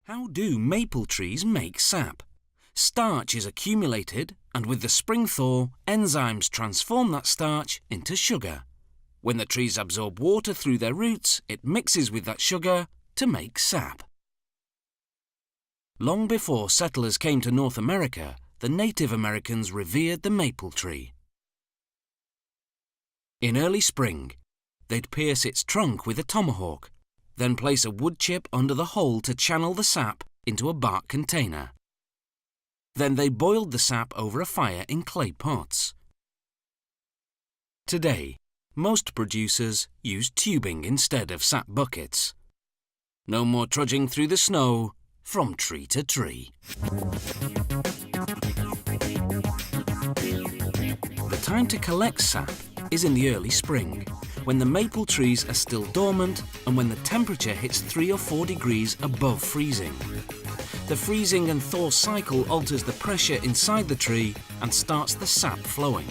How do maple trees make sap? Starch is accumulated, and with the spring thaw, enzymes transform that starch into sugar. When the trees absorb water through their roots, it mixes with that sugar to make sap. Long before settlers came to North America, the Native Americans revered the maple tree. In early spring, they'd pierce its trunk with a tomahawk, then place a wood chip under the hole to channel the sap into a bark container. Then they boiled the sap over a fire in clay pots. Today, most producers use tubing instead of sap buckets. No more trudging through the snow from tree to tree. The time to collect sap is in the early spring, when the maple trees are still dormant and when the temperature hits 3 or 4 degrees above freezing. The freezing and thaw cycle alters the pressure inside the tree and starts the sap flowing.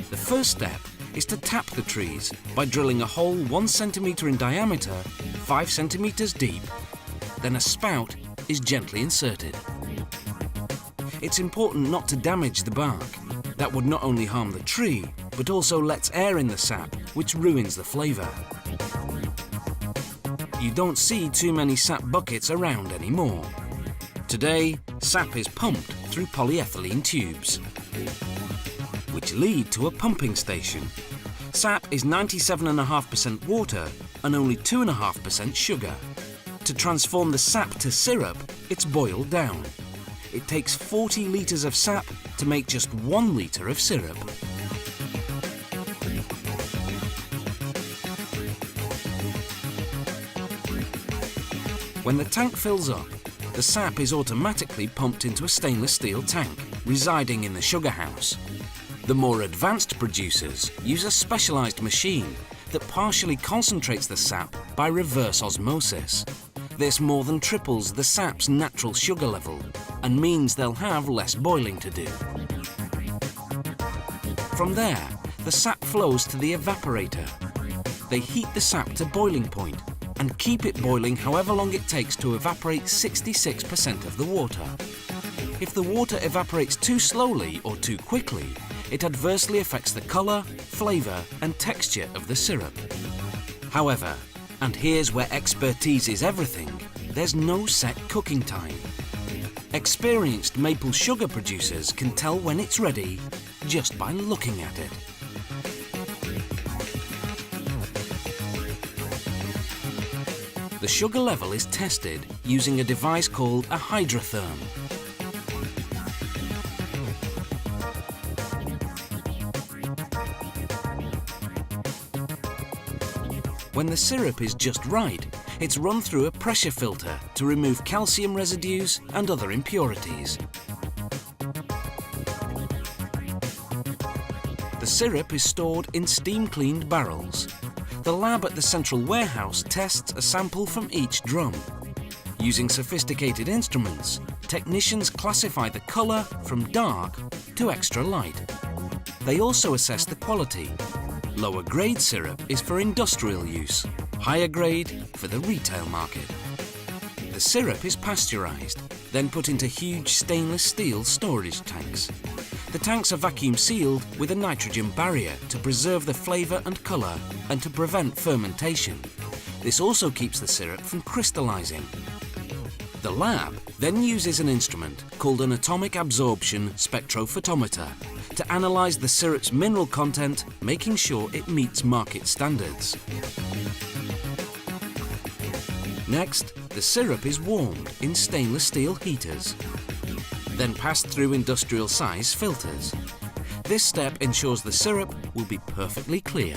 The first step is to tap the trees by drilling a hole 1 centimetre in diameter, 5 centimetres deep. Then a spout is gently inserted. It's important not to damage the bark. That would not only harm the tree, but also lets air in the sap, which ruins the flavour. You don't see too many sap buckets around anymore. Today, sap is pumped through polyethylene tubes, which lead to a pumping station. Sap is 97.5% water and only 2.5% sugar. To transform the sap to syrup, it's boiled down. It takes 40 litres of sap to make just 1 litre of syrup. When the tank fills up, the sap is automatically pumped into a stainless steel tank, residing in the sugar house. The more advanced producers use a specialised machine that partially concentrates the sap by reverse osmosis. This more than triples the sap's natural sugar level and means they'll have less boiling to do. From there, the sap flows to the evaporator. They heat the sap to boiling point and keep it boiling however long it takes to evaporate 66% of the water. If the water evaporates too slowly or too quickly, it adversely affects the colour, flavour and texture of the syrup. However, and here's where expertise is everything, there's no set cooking time. Experienced maple sugar producers can tell when it's ready just by looking at it. The sugar level is tested using a device called a hydrotherm. When the syrup is just right, it's run through a pressure filter to remove calcium residues and other impurities. The syrup is stored in steam-cleaned barrels. The lab at the central warehouse tests a sample from each drum. Using sophisticated instruments, technicians classify the colour from dark to extra light. They also assess the quality. Lower grade syrup is for industrial use, higher grade for the retail market. The syrup is pasteurised, then put into huge stainless steel storage tanks. The tanks are vacuum sealed with a nitrogen barrier to preserve the flavour and colour and to prevent fermentation. This also keeps the syrup from crystallising. The lab then uses an instrument called an atomic absorption spectrophotometer to analyse the syrup's mineral content, making sure it meets market standards. Next, the syrup is warmed in stainless steel heaters, then passed through industrial size filters. This step ensures the syrup will be perfectly clear.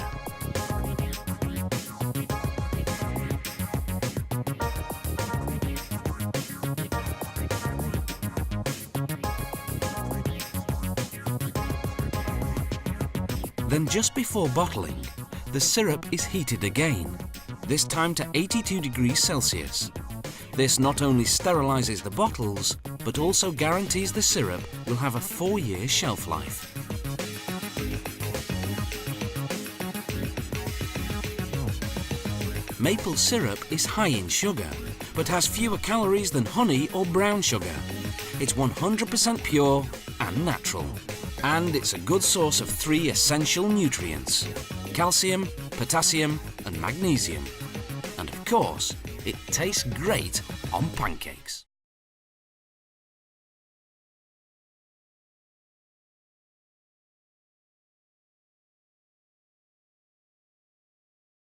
Then just before bottling, the syrup is heated again, this time to 82 degrees Celsius. This not only sterilises the bottles, but also guarantees the syrup will have a 4-year shelf life. Maple syrup is high in sugar, but has fewer calories than honey or brown sugar. It's 100% pure and natural. And it's a good source of 3 essential nutrients: calcium, potassium and magnesium. And of course, it tastes great on pancakes.